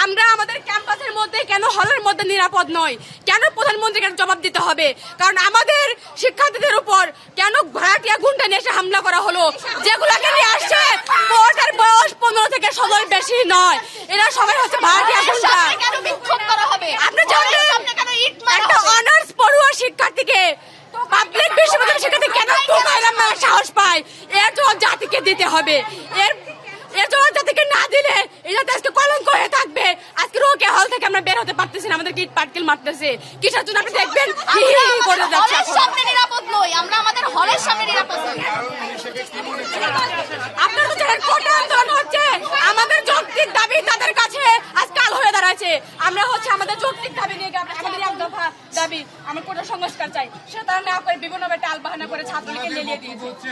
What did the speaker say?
আমরা আমাদের ক্যাম্পাসের মধ্যে কেন হলের মধ্যে নিরাপদ নয়, কেন প্রধানমন্ত্রীকে জবাব দিতে হবে? কারণ আমাদের শিক্ষার্থীদের উপর কেন ভাড়াটিয়া গুন্ডা নিয়ে এসে হামলা করা হলো? যেগুলাকে নিয়ে আসছে ওটার বয়স 15 থেকে 16 বেশি নয়, এরা সবাই হচ্ছে ভাড়াটিয়া গুন্ডা। আপনি জানেন একটা অনার্স পড়ুয়া শিক্ষার্থীকে পাবলিক বিশ্ববিদ্যালয়ের শিক্ষার্থী কেন টোকাইলাম সাহস পায়? এর জবাব জাতিকে দিতে হবে। এর জবাব জাতিকে না দিলে এটা আজকে কলঙ্ক হয়ে থাকবে। আজকে রোকে হল থেকে আমরা বের হতে পারতেছি না, আমাদের ইট পাটকেল মারতেছে। কিসের জন্য আপনি দেখবেন করে যাচ্ছে। হলের সামনে নিরাপদ নই, আমরা আমাদের হলের সামনে নিরাপদ নই। আপনারা তো জানেন কোটা আন্দোলন হচ্ছে, আমাদের যৌক্তিক দাবি তাদের কাছে আজ কাল হয়ে দাঁড়াচ্ছে। আমরা হচ্ছে আমাদের যৌক্তিক দাবি নিয়ে আমাদের এক দফা দাবি, আমরা কোটা সংস্কার চাই, সেটা তারা না করে বিভিন্ন টাল বাহানা করে ছাত্রলীগকে লেলিয়ে দিয়েছে।